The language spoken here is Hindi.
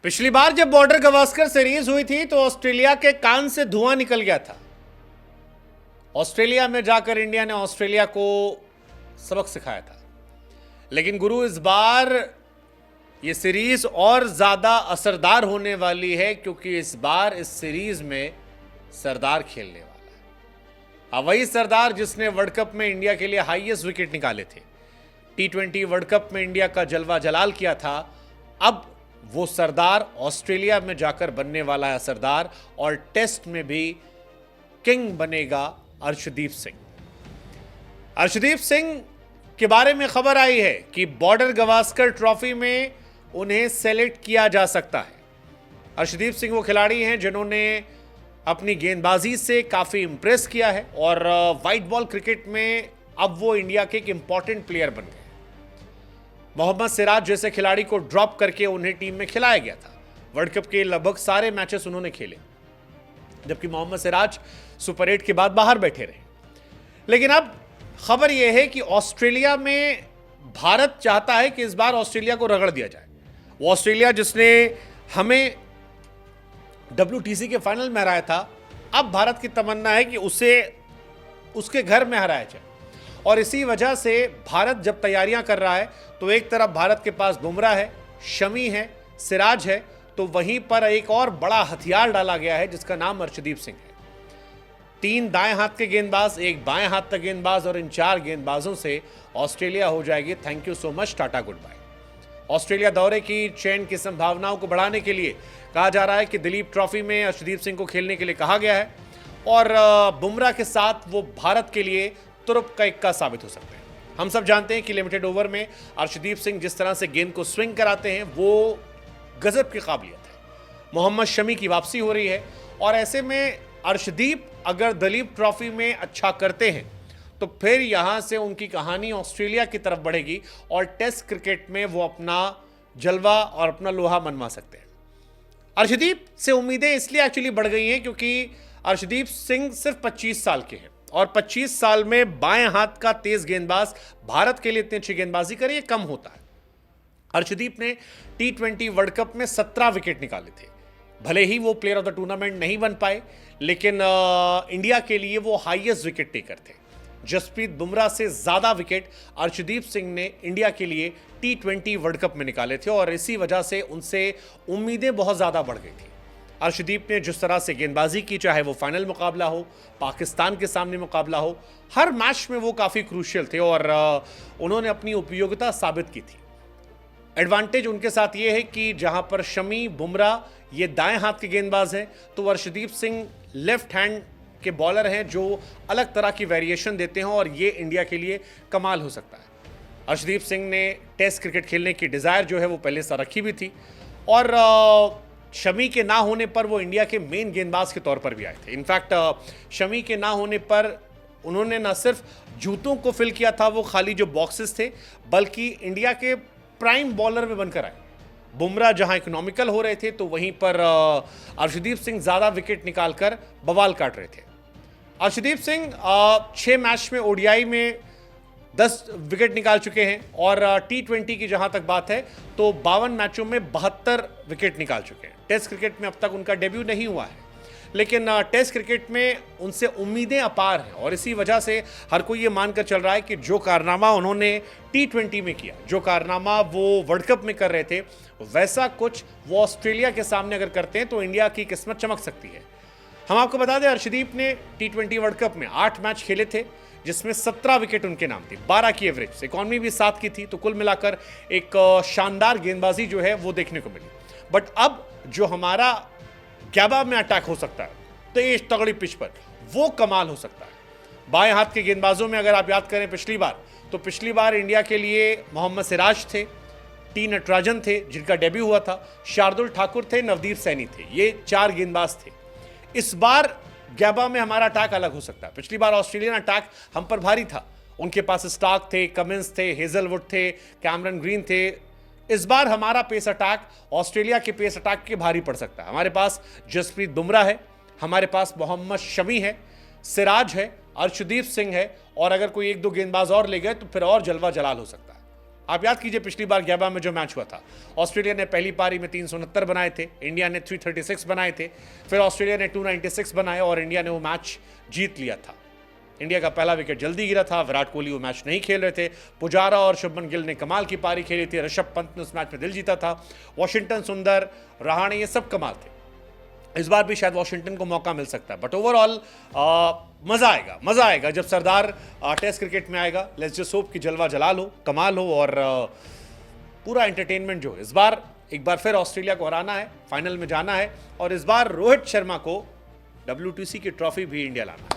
पिछली बार जब बॉर्डर गवास्कर सीरीज हुई थी तो ऑस्ट्रेलिया के कान से धुआं निकल गया था। ऑस्ट्रेलिया में जाकर इंडिया ने ऑस्ट्रेलिया को सबक सिखाया था। लेकिन गुरु इस बार ये सीरीज और ज्यादा असरदार होने वाली है, क्योंकि इस बार इस सीरीज में सरदार खेलने वाला है। हाँ, वही सरदार जिसने वर्ल्ड कप में इंडिया के लिए हाईएस्ट विकेट निकाले थे, T20 वर्ल्ड कप में इंडिया का जलवा जलाल किया था। अब वो सरदार ऑस्ट्रेलिया में जाकर बनने वाला है सरदार, और टेस्ट में भी किंग बनेगा अर्शदीप सिंह। अर्शदीप सिंह के बारे में खबर आई है कि बॉर्डर गवास्कर ट्रॉफी में उन्हें सेलेक्ट किया जा सकता है। अर्शदीप सिंह वो खिलाड़ी हैं जिन्होंने अपनी गेंदबाजी से काफी इंप्रेस किया है, और वाइट बॉल क्रिकेट में अब वो इंडिया के एक इंपॉर्टेंट प्लेयर बन गए। मोहम्मद सिराज जैसे खिलाड़ी को ड्रॉप करके उन्हें टीम में खिलाया गया था। वर्ल्ड कप के लगभग सारे मैचेस उन्होंने खेले, जबकि मोहम्मद सिराज सुपर 8 के बाद बाहर बैठे रहे। लेकिन अब खबर यह है कि ऑस्ट्रेलिया में भारत चाहता है कि इस बार ऑस्ट्रेलिया को रगड़ दिया जाए। वो ऑस्ट्रेलिया जिसने हमें WTC के फाइनल में हराया था, अब भारत की तमन्ना है कि उसे उसके घर में हराया जाए। और इसी वजह से भारत जब तैयारियां कर रहा है तो एक तरफ भारत के पास बुमराह है, शमी है, सिराज है, तो वहीं पर एक और बड़ा हथियार डाला गया है जिसका नाम अर्शदीप सिंह है। 3 दाएं हाथ के गेंदबाज, 1 बाएं हाथ का गेंदबाज, और इन 4 गेंदबाजों से ऑस्ट्रेलिया हो जाएगी thank you so much, tata goodbye. Australia दौरे की चयन की संभावनाओं को बढ़ाने के लिए कहा जा रहा है कि दिलीप ट्रॉफी में अर्शदीप सिंह को खेलने के लिए कहा गया है, और बुमराह के साथ वो भारत के लिए तुरुप का इक्का साबित हो सकते हैं। हम सब जानते हैं कि लिमिटेड ओवर में अर्शदीप सिंह जिस तरह से गेंद को स्विंग कराते हैं वो गजब की काबिलियत है। मोहम्मद शमी की वापसी हो रही है, और ऐसे में अर्शदीप अगर दिलीप ट्रॉफी में अच्छा करते हैं तो फिर यहां से उनकी कहानी ऑस्ट्रेलिया की तरफ बढ़ेगी, और टेस्ट क्रिकेट में वो अपना जलवा और अपना लोहा मनवा सकते हैं। अर्शदीप से उम्मीदें इसलिए एक्चुअली बढ़ गई हैं क्योंकि अर्शदीप सिंह सिर्फ 25 साल के हैं, और 25 साल में बाएं हाथ का तेज गेंदबाज भारत के लिए इतनी अच्छी गेंदबाजी करे ये कम होता है। अर्शदीप ने T20 वर्ल्ड कप में 17 विकेट निकाले थे। भले ही वो प्लेयर ऑफ द टूर्नामेंट नहीं बन पाए, लेकिन इंडिया के लिए वो हाईएस्ट विकेट टेकर थे। जसप्रीत बुमराह से ज्यादा विकेट अर्शदीप सिंह ने इंडिया के लिए T20 वर्ल्ड कप में निकाले थे, और इसी वजह से उनसे उम्मीदें बहुत ज्यादा बढ़ गई थी। अर्शदीप ने जिस तरह से गेंदबाजी की, चाहे वो फाइनल मुकाबला हो, पाकिस्तान के सामने मुकाबला हो, हर मैच में वो काफ़ी क्रूशियल थे, और उन्होंने अपनी उपयोगिता साबित की थी। एडवांटेज उनके साथ ये है कि जहां पर शमी, बुमराह ये दाएं हाथ के गेंदबाज हैं, तो अर्शदीप सिंह लेफ्ट हैंड के बॉलर हैं जो अलग तरह की वेरिएशन देते हैं, और ये इंडिया के लिए कमाल हो सकता है। अर्शदीप सिंह ने टेस्ट क्रिकेट खेलने की डिज़ायर जो है वो पहले से रखी भी थी, और शमी के ना होने पर वो इंडिया के मेन गेंदबाज के तौर पर भी आए थे। इनफैक्ट शमी के ना होने पर उन्होंने न सिर्फ जूतों को फिल किया था वो खाली जो बॉक्सेस थे, बल्कि इंडिया के प्राइम बॉलर में बनकर आए। बुमराह जहां इकोनॉमिकल हो रहे थे, तो वहीं पर अर्शदीप सिंह ज़्यादा विकेट निकालकर बवाल काट रहे थे। अर्शदीप सिंह 6 मैच में ODI में 10 विकेट निकाल चुके हैं, और T20 की जहां तक बात है तो 52 मैचों में 72 विकेट निकाल चुके हैं। टेस्ट क्रिकेट में अब तक उनका डेब्यू नहीं हुआ है, लेकिन टेस्ट क्रिकेट में उनसे उम्मीदें अपार हैं, और इसी वजह से हर कोई ये मानकर चल रहा है कि जो कारनामा उन्होंने T20 में किया, जो कारनामा वो वर्ल्ड कप में कर रहे थे, वैसा कुछ वो ऑस्ट्रेलिया के सामने अगर करते हैं तो इंडिया की किस्मत चमक सकती है। हम आपको बता दें, अर्शदीप ने T20 वर्ल्ड कप में 8 मैच खेले थे, जिसमें 17 विकेट उनके नाम थी, 12 की एवरेज, इकॉनमी भी 7 की थी, तो कुल मिलाकर एक शानदार गेंदबाजी जो है वो देखने को मिली। बट अब जो हमारा गैबा में अटैक हो सकता है तेज तगड़ी पिच पर, वो कमाल हो सकता है। बाएं हाथ के गेंदबाजों में अगर आप याद करें पिछली बार इंडिया के लिए मोहम्मद सिराज थे, T नटराजन थे जिनका डेब्यू हुआ था, शार्दुल ठाकुर थे, नवदीप सैनी थे, ये 4 गेंदबाज थे। इस बार गैबा में हमारा अटैक अलग हो सकता है। पिछली बार ऑस्ट्रेलियन अटैक हम पर भारी था, उनके पास स्टार्क थे, कमिंस थे, हेजलवुड थे, कैमरन ग्रीन थे। इस बार हमारा पेस अटैक ऑस्ट्रेलिया के पेस अटैक के भारी पड़ सकता है। हमारे पास जसप्रीत बुमराह है, हमारे पास मोहम्मद शमी है, सिराज है, अर्शदीप सिंह है, और अगर कोई 1-2 गेंदबाज और ले गए तो फिर और जलवा जलाल हो सकता है। आप याद कीजिए पिछली बार गैबा में जो मैच हुआ था, ऑस्ट्रेलिया ने पहली पारी में 369 बनाए थे, इंडिया ने 336 बनाए थे, फिर ऑस्ट्रेलिया ने 296 बनाए और इंडिया ने वो मैच जीत लिया था। इंडिया का पहला विकेट जल्दी गिरा था, विराट कोहली वो मैच नहीं खेल रहे थे, पुजारा और शुभमन गिल ने कमाल की पारी खेली थी, ऋषभ पंत ने उस मैच में दिल जीता था, वॉशिंगटन सुंदर, रहाणे, ये सब कमाल थे। इस बार भी शायद वॉशिंगटन को मौका मिल सकता है, बट ओवरऑल मजा आएगा जब सरदार टेस्ट क्रिकेट में आएगा। लेट्स जस्ट होप कि जलवा जलाल हो, कमाल हो और पूरा एंटरटेनमेंट जो इस बार एक बार फिर ऑस्ट्रेलिया को हराना है, फाइनल में जाना है और इस बार रोहित शर्मा को WTC की ट्रॉफी भी इंडिया लाना है।